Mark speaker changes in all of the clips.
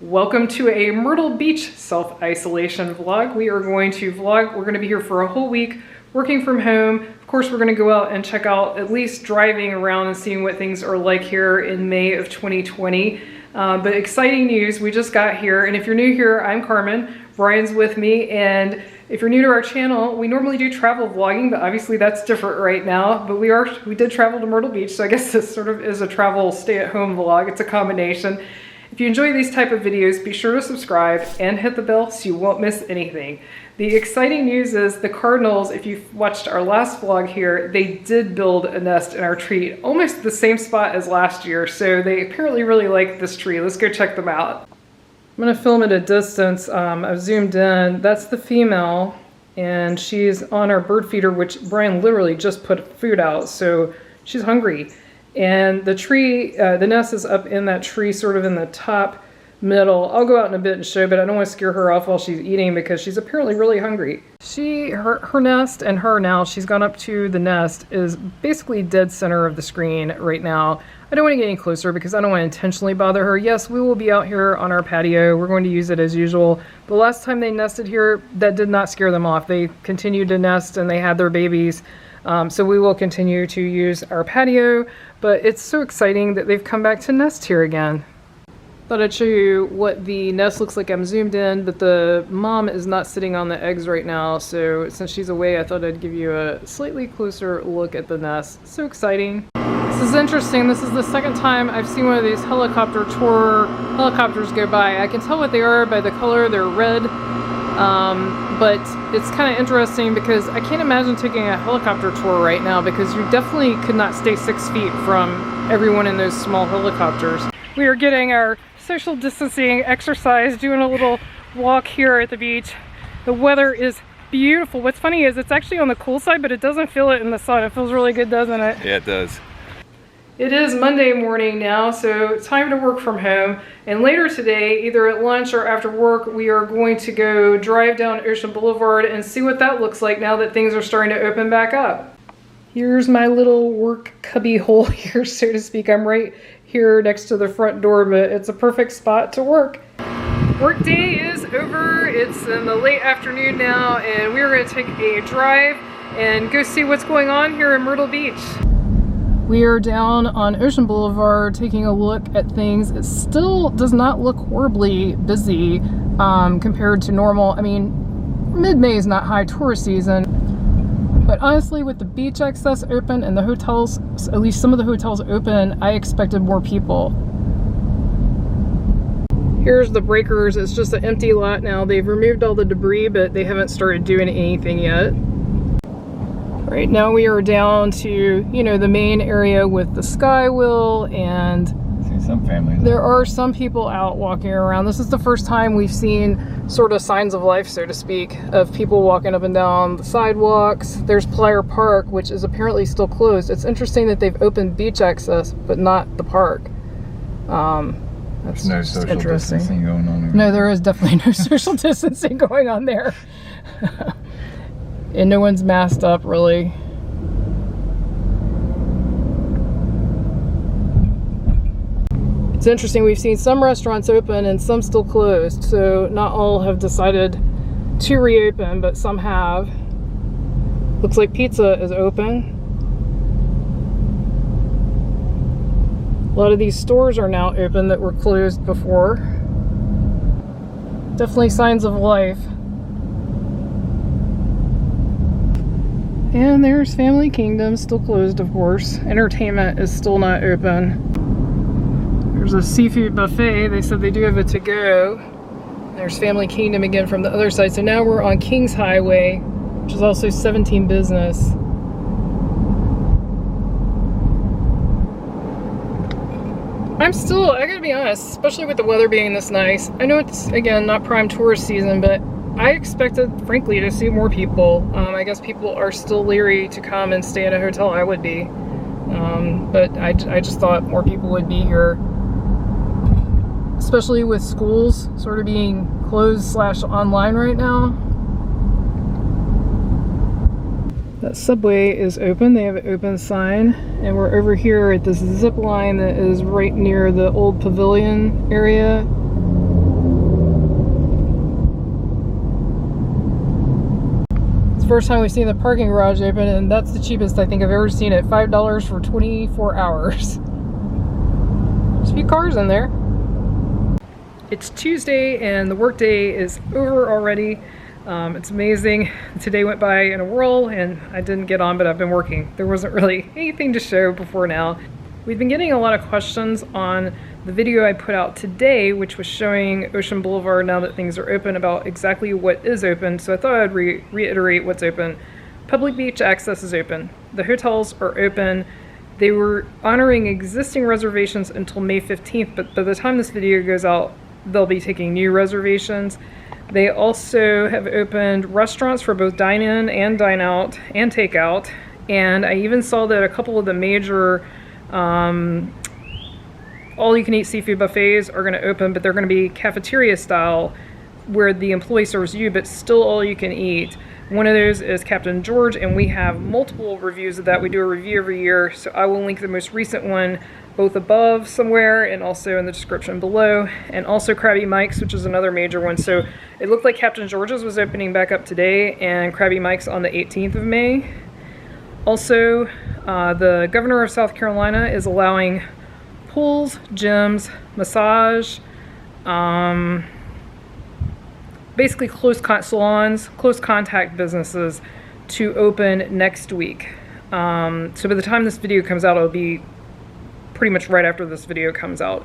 Speaker 1: Welcome to a Myrtle Beach self-isolation vlog. We are going to vlog. We're going to be here for a whole week working from home. Of course, we're going to go out and check out, at least driving around and seeing what things are like here in May of 2020. But exciting news, we just got here. And if you're new here, I'm Carmen. Brian's with me. And if you're new to our channel, we normally do travel vlogging, but obviously that's different right now. But we did travel to Myrtle Beach, so I guess this sort of is a travel stay-at-home vlog. It's a combination. If you enjoy these type of videos, be sure to subscribe and hit the bell so you won't miss anything. The exciting news is the cardinals, if you've watched our last vlog here, they did build a nest in our tree, almost the same spot as last year. So they apparently really like this tree. Let's go check them out. I'm gonna film at a distance. I've zoomed in. That's the female, and she's on our bird feeder, which Brian literally just put food out, so she's hungry. And the tree, the nest is up in that tree, sort of in the top middle. I'll go out in a bit and show, but I don't want to scare her off while she's eating because she's apparently really hungry. Her nest and her now, she's gone up to the nest, is basically dead center of the screen right now. I don't want to get any closer because I don't want to intentionally bother her. Yes, we will be out here on our patio. We're going to use it as usual. The last time they nested here, that did not scare them off. They continued to nest and they had their babies. So we will continue to use our patio, but it's so exciting that they've come back to nest here again. Thought I'd show you what the nest looks like. I'm zoomed in, but the mom is not sitting on the eggs right now, so since she's away, I thought I'd give you a slightly closer look at the nest. So exciting. This is interesting. This is the second time I've seen one of these helicopters go by. I can tell what they are by the color. They're red. But it's kind of interesting because I can't imagine taking a helicopter tour right now because you definitely could not stay 6 feet from everyone in those small helicopters. We are getting our social distancing exercise, doing a little walk here at the beach. The weather is beautiful. What's funny is it's actually on the cool side, but it doesn't feel it in the sun. It feels really good, doesn't it?
Speaker 2: Yeah, it does.
Speaker 1: It is Monday morning now, so it's time to work from home. And later today, either at lunch or after work, we are going to go drive down Ocean Boulevard and see what that looks like now that things are starting to open back up. Here's my little work cubby hole here, so to speak. I'm right here next to the front door, but it's a perfect spot to work. Work day is over. It's in the late afternoon now, and we are going to take a drive and go see what's going on here in Myrtle Beach. We are down on Ocean Boulevard taking a look at things. It still does not look horribly busy compared to normal. I mean, mid-May is not high tourist season, but honestly with the beach access open and the hotels, at least some of the hotels open, I expected more people. Here's the breakers. It's just an empty lot now. They've removed all the debris, but they haven't started doing anything yet. Right now we are down to, you know, the main area with the skywheel, and
Speaker 2: See some families.
Speaker 1: There are some people out walking around. This is the first time we've seen sort of signs of life, so to speak, of people walking up and down the sidewalks. There's Plyer Park, which is apparently still closed. It's interesting that they've opened beach access, but not the park. That's
Speaker 2: no social distancing going on there.
Speaker 1: No, there is definitely no social distancing going on there. And no one's masked up, really. It's interesting, we've seen some restaurants open and some still closed, so not all have decided to reopen, but some have. Looks like pizza is open. A lot of these stores are now open that were closed before. Definitely signs of life. And there's Family Kingdom, still closed, of course. Entertainment is still not open. There's a seafood buffet. They said they do have it to go. There's Family Kingdom again from the other side. So now we're on Kings Highway, which is also 17 business. I gotta be honest, especially with the weather being this nice. I know it's, again, not prime tourist season, but I expected, frankly, to see more people. I guess people are still leery to come and stay at a hotel. I would be. But I just thought more people would be here. Especially with schools sort of being closed / online right now. That subway is open. They have an open sign. And we're over here at this zip line that is right near the old pavilion area. First time we've seen the parking garage open, and that's the cheapest I think I've ever seen it. $5 for 24 hours. There's a few cars in there. It's Tuesday and the workday is over already. It's amazing. Today went by in a whirl and I didn't get on, but I've been working. There wasn't really anything to show before now. We've been getting a lot of questions on the video I put out today, which was showing Ocean Boulevard now that things are open, about exactly what is open. So I thought I'd reiterate what's open. Public beach access is open. The hotels are open. They were honoring existing reservations until May 15th, but by the time this video goes out, they'll be taking new reservations. They also have opened restaurants for both dine-in and dine-out and takeout. And I even saw that a couple of the major all-you-can-eat seafood buffets are going to open, but they're going to be cafeteria style, where the employee serves you, but still all you can eat. One of those is Captain George, and we have multiple reviews of that. We do a review every year, so I will link the most recent one both above somewhere and also in the description below, and also Krabby Mike's, which is another major one. So it looked like Captain George's was opening back up today, and Krabby Mike's on the 18th of May. Also, the governor of South Carolina is allowing pools, gyms, massage, basically salons, close contact businesses to open next week. So by the time this video comes out, it'll be pretty much right after this video comes out.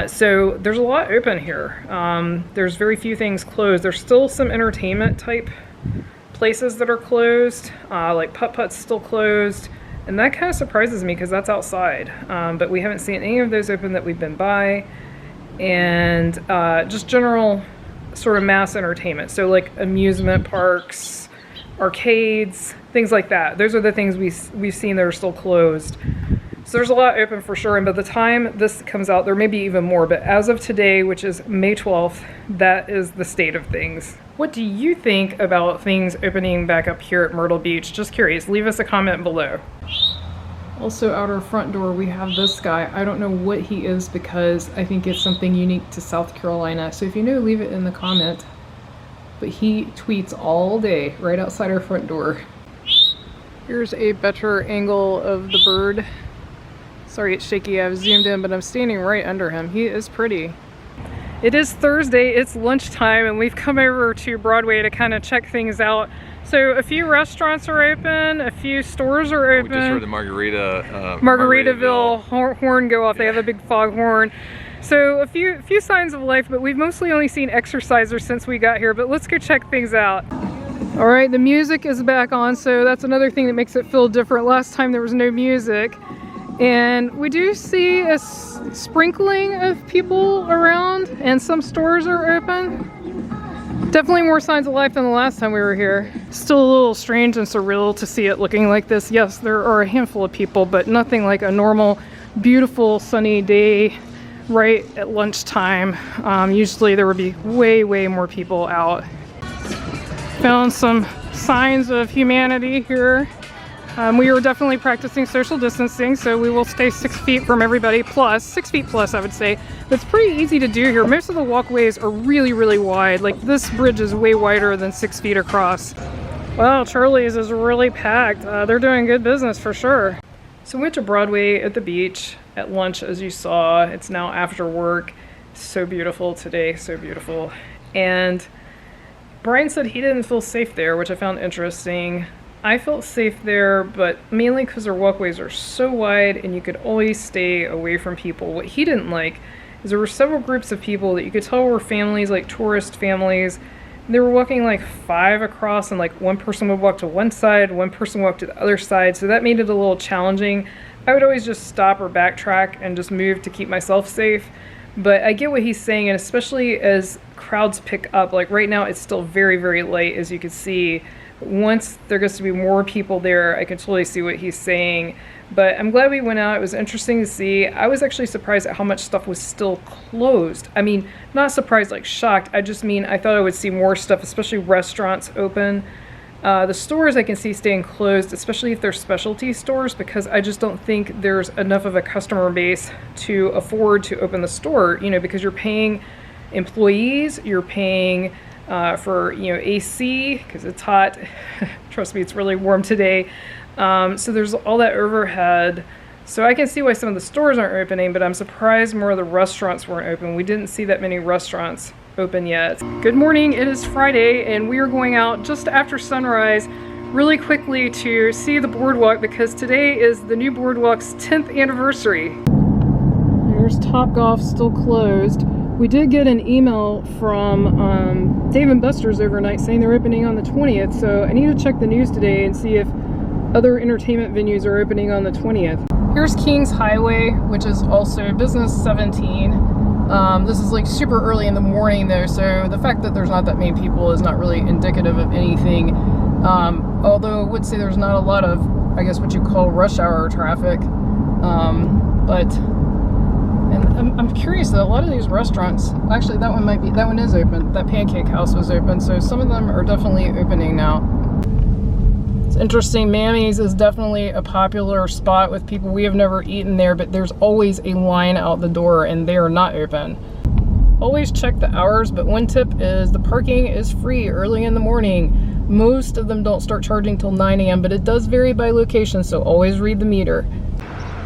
Speaker 1: So there's a lot open here. There's very few things closed. There's still some entertainment type places that are closed, like Putt-Putt's still closed. And that kind of surprises me because that's outside. But we haven't seen any of those open that we've been by. And just general sort of mass entertainment. So like amusement parks, arcades, things like that. Those are the things we've seen that are still closed. So there's a lot open for sure, and by the time this comes out, there may be even more. But as of today, which is May 12th, that is the state of things. What do you think about things opening back up here at Myrtle Beach? Just curious, leave us a comment below. Also out our front door, we have this guy. I don't know what he is because I think it's something unique to South Carolina. So if you know, leave it in the comment. But he tweets all day right outside our front door. Here's a better angle of the bird. Sorry it's shaky, I've zoomed in, but I'm standing right under him. He is pretty. It is Thursday, it's lunchtime, and we've come over to Broadway to kind of check things out. So a few restaurants are open, a few stores are open.
Speaker 2: We just heard the
Speaker 1: Margaritaville horn go off. Yeah. They have a big foghorn. So a few signs of life, but we've mostly only seen exercisers since we got here, but let's go check things out. All right, the music is back on, so that's another thing that makes it feel different. Last time there was no music. And we do see a sprinkling of people around, and some stores are open. Definitely more signs of life than the last time we were here. Still a little strange and surreal to see it looking like this. Yes, there are a handful of people, but nothing like a normal, beautiful, sunny day right at lunchtime. Usually there would be way, way more people out. Found some signs of humanity here. We were definitely practicing social distancing, so we will stay 6 feet from everybody, plus 6 feet plus, I would say. But it's pretty easy to do here. Most of the walkways are really, really wide. Like this bridge is way wider than 6 feet across. Wow, Charlie's is really packed. They're doing good business for sure. So we went to Broadway at the beach at lunch, as you saw. It's now after work. It's so beautiful today, so beautiful. And Brian said he didn't feel safe there, which I found interesting. I felt safe there, but mainly because their walkways are so wide and you could always stay away from people. What he didn't like is there were several groups of people that you could tell were families, like tourist families. They were walking like 5 across, and like one person would walk to one side, one person walked to the other side, so that made it a little challenging. I would always just stop or backtrack and just move to keep myself safe. But I get what he's saying, and especially as crowds pick up, like right now it's still very, very light, as you can see. Once there gets to be more people there, I can totally see what he's saying. But I'm glad we went out. It was interesting to see. I was actually surprised at how much stuff was still closed. I mean, not surprised, like shocked. I just mean I thought I would see more stuff, especially restaurants open. The stores I can see staying closed, especially if they're specialty stores, because I just don't think there's enough of a customer base to afford to open the store, you know, because you're paying employees, you're paying for, you know, AC, because it's hot. Trust me, it's really warm today. So there's all that overhead. So I can see why some of the stores aren't opening, but I'm surprised more of the restaurants weren't open. We didn't see that many restaurants open yet. Good morning, it is Friday, and we are going out just after sunrise really quickly to see the Boardwalk, because today is the new Boardwalk's 10th anniversary. There's Topgolf still closed. We did get an email from Dave & Buster's overnight saying they're opening on the 20th, so I need to check the news today and see if other entertainment venues are opening on the 20th. Here's Kings Highway, which is also business 17. This is like super early in the morning though, so the fact that there's not that many people is not really indicative of anything. Although I would say there's not a lot of, I guess, what you call rush hour traffic. And I'm curious that a lot of these restaurants, actually that one is open. That Pancake House was open, so some of them are definitely opening now. It's interesting, Mammy's is definitely a popular spot with people. We have never eaten there, but there's always a line out the door and they are not open. Always check the hours, but one tip is the parking is free early in the morning. Most of them don't start charging till 9 a.m., but it does vary by location, so always read the meter.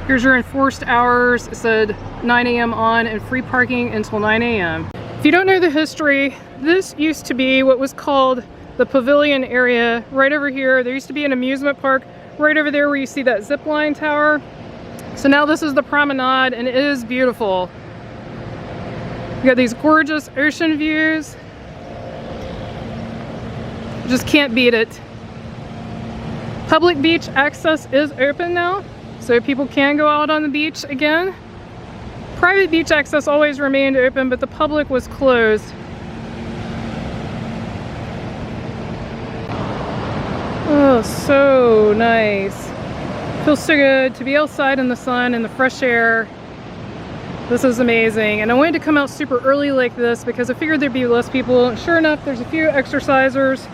Speaker 1: Here's your enforced hours. It said 9 a.m. on and free parking until 9 a.m. If you don't know the history, this used to be what was called the pavilion area right over here. There used to be an amusement park right over there where you see that zip line tower. So now this is the promenade and it is beautiful. You got these gorgeous ocean views. Just can't beat it. Public beach access is open now, so people can go out on the beach again. Private beach access always remained open, but the public was closed. Oh, so nice. Feels so good to be outside in the sun and the fresh air. This is amazing. And I wanted to come out super early like this because I figured there'd be less people. And sure enough, there's a few exercisers.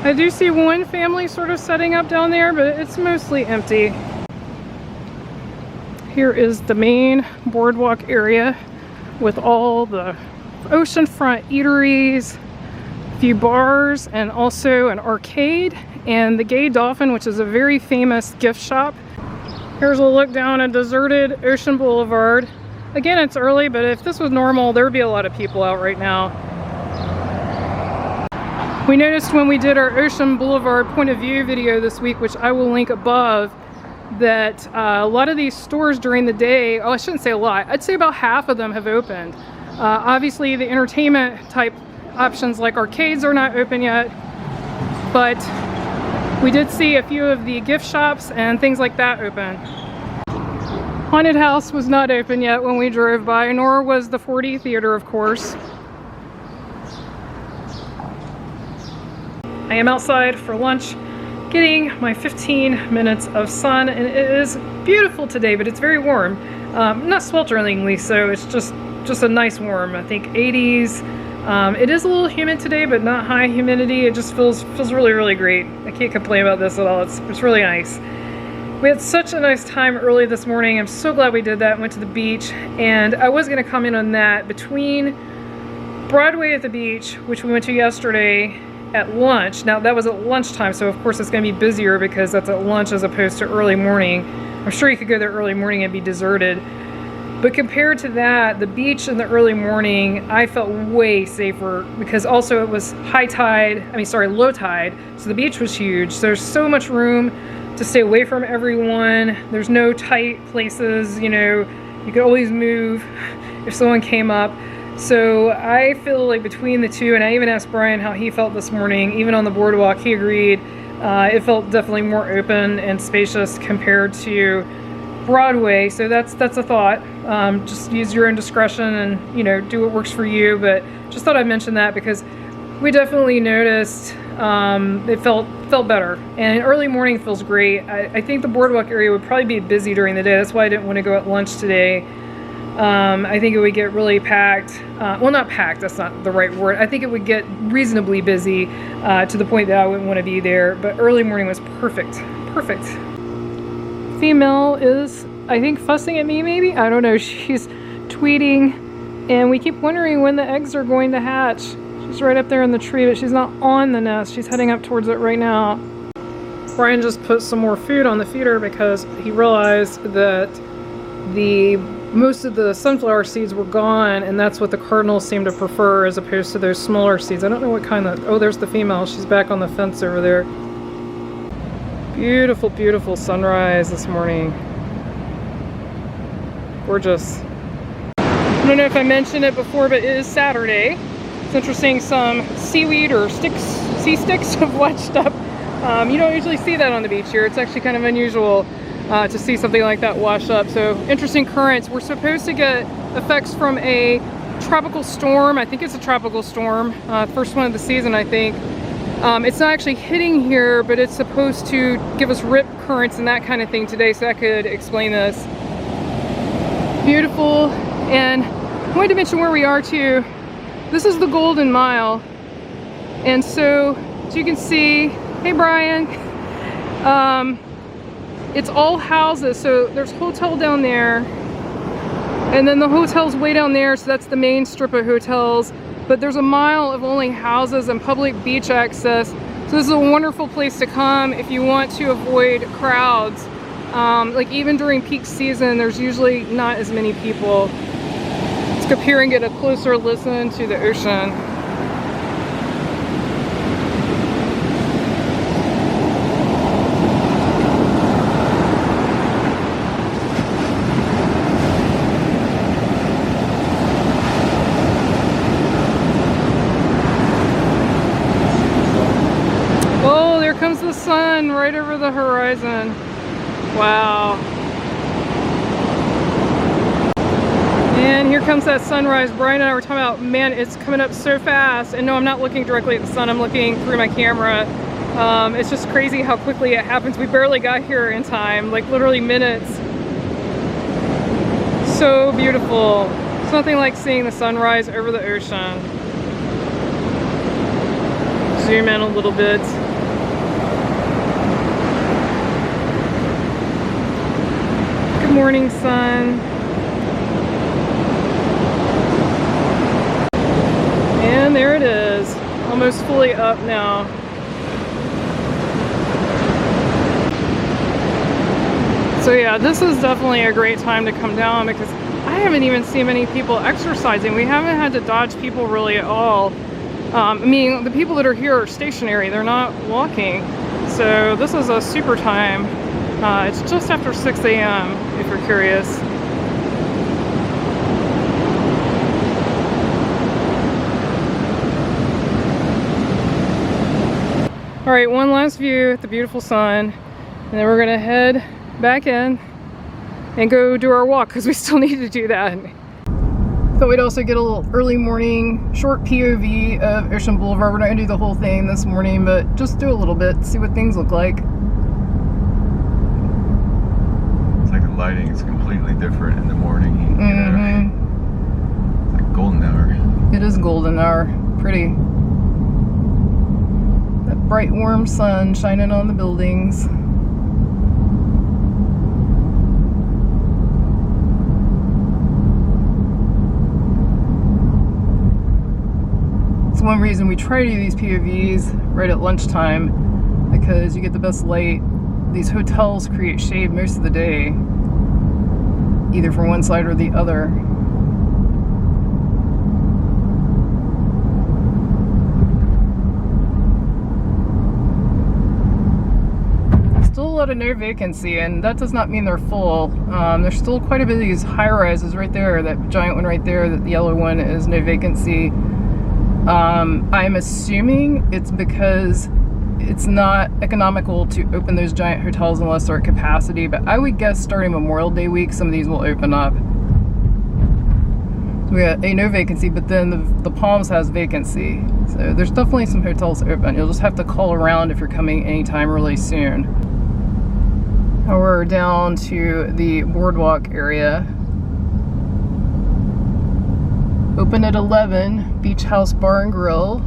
Speaker 1: I do see one family sort of setting up down there, but it's mostly empty. Here is the main boardwalk area with all the oceanfront eateries, a few bars, and also an arcade, and the Gay Dolphin, which is a very famous gift shop. Here's a look down a deserted Ocean Boulevard. Again, it's early, but if this was normal, there would be a lot of people out right now. We noticed when we did our Ocean Boulevard point of view video this week, which I will link above, that a lot of these stores during the day, oh, I shouldn't say a lot, I'd say about half of them have opened. Obviously the entertainment type options like arcades are not open yet, but we did see a few of the gift shops and things like that open. Haunted House was not open yet when we drove by, nor was the 4D Theater, of course. I am outside for lunch, getting my 15 minutes of sun, and it is beautiful today, but it's very warm. Not swelteringly so, it's just a nice warm. I think 80s. It is a little humid today, but not high humidity. It just feels really, really great. I can't complain about this at all. It's really nice. We had such a nice time early this morning. I'm so glad we did that. Went to the beach, and I was going to comment on that. Between Broadway at the beach, which we went to yesterday, at lunch. Now that was at lunchtime, so of course it's going to be busier because that's at lunch as opposed to early morning. I'm sure you could go there early morning and be deserted. But compared to that, the beach in the early morning, I felt way safer because also it was low tide, so the beach was huge. So there's so much room to stay away from everyone. There's no tight places, you know, you could always move if someone came up. So I feel like between the two, and I even asked Brian how he felt this morning, even on the boardwalk, he agreed. It felt definitely more open and spacious compared to Broadway. So that's a thought. Just use your own discretion and, you know, do what works for you. But just thought I'd mention that because we definitely noticed it felt better. And early morning feels great. I think the boardwalk area would probably be busy during the day. That's why I didn't want to go at lunch today. I think it would get really packed. Well, not packed, that's not the right word. I think it would get reasonably busy to the point that I wouldn't want to be there. But early morning was perfect. Perfect. Female is, I think, fussing at me maybe? I don't know. She's tweeting, and we keep wondering when the eggs are going to hatch. She's right up there in the tree, but she's not on the nest. She's heading up towards it right now. Brian just put some more food on the feeder because he realized that most of the sunflower seeds were gone, and that's what the cardinals seem to prefer as opposed to those smaller seeds. I don't know what kind of... Oh, there's the female. She's back on the fence over there. Beautiful, beautiful sunrise this morning. Gorgeous. I don't know if I mentioned it before, but it is Saturday. It's interesting, some seaweed or sea sticks have washed up. You don't usually see that on the beach here. It's actually kind of unusual to see something like that wash up. So interesting currents. We're supposed to get effects from a tropical storm. I think it's a tropical storm, first one of the season, I think. It's not actually hitting here, but it's supposed to give us rip currents and that kind of thing today, so that could explain this. Beautiful. And I wanted to mention where we are too. This is the Golden Mile, and so as you can see, hey Brian, it's all houses. So there's a hotel down there, and then the hotel's way down there, so that's the main strip of hotels. But there's a mile of only houses and public beach access. So this is a wonderful place to come if you want to avoid crowds. Like even during peak season, there's usually not as many people. Let's go up here and get a closer listen to the ocean. Comes the sun right over the horizon. Wow. And here comes that sunrise. Brian and I were talking about, man, it's coming up so fast. And no, I'm not looking directly at the sun. I'm looking through my camera. It's just crazy how quickly it happens. We barely got here in time, like literally minutes. So beautiful. It's nothing like seeing the sunrise over the ocean. Zoom in a little bit. Good morning, sun. And there it is, almost fully up now. So yeah, this is definitely a great time to come down because I haven't even seen many people exercising. We haven't had to dodge people really at all. I mean, the people that are here are stationary, they're not walking. So this is a super time. It's just after 6 a.m. if you're curious. All right, one last view at the beautiful sun, and then we're gonna head back in and go do our walk because we still need to do that. Thought we'd also get a little early morning short POV of Ocean Boulevard. We're not gonna do the whole thing this morning, but just do a little bit, see what things look like.
Speaker 2: Lighting is completely different in the morning. You know? It's like golden hour.
Speaker 1: It is golden hour. Pretty. That bright warm sun shining on the buildings. It's one reason we try to do these POVs right at lunchtime, because you get the best light. These hotels create shade most of the day, either from one side or the other. Still a lot of no vacancy, and that does not mean they're full. There's still quite a bit of these high-rises right there. That giant one right there, that the yellow one, is no vacancy. I'm assuming it's because it's not economical to open those giant hotels unless they're at capacity, but I would guess starting Memorial Day week, some of these will open up. So we got a no vacancy, but then the Palms has vacancy. So there's definitely some hotels open. You'll just have to call around if you're coming anytime really soon. Now we're down to the Boardwalk area. Open at 11, Beach House Bar and Grill.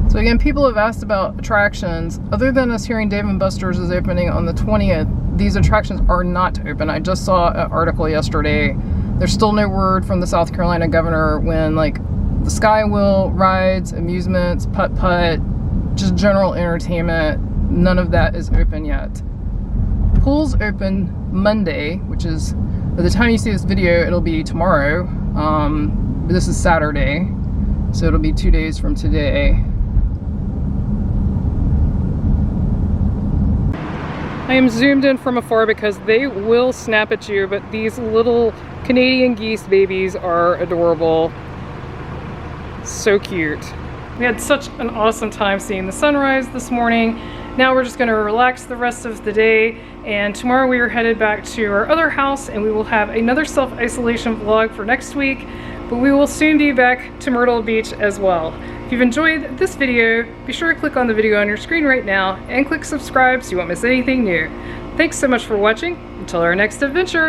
Speaker 1: So again, people have asked about attractions. Other than us hearing Dave & Buster's is opening on the 20th, these attractions are not open. I just saw an article yesterday. There's still no word from the South Carolina governor when like the Skywheel rides, amusements, putt-putt, just general entertainment, none of that is open yet. Pools open Monday, which is, by the time you see this video, it'll be tomorrow. But this is Saturday, so it'll be 2 days from today. I am zoomed in from afar because they will snap at you, but these little Canadian geese babies are adorable. So cute. We had such an awesome time seeing the sunrise this morning. Now we're just gonna relax the rest of the day, and tomorrow we are headed back to our other house and we will have another self-isolation vlog for next week, but we will soon be back to Myrtle Beach as well. If you've enjoyed this video, be sure to click on the video on your screen right now and click subscribe so you won't miss anything new. Thanks so much for watching. Until our next adventure.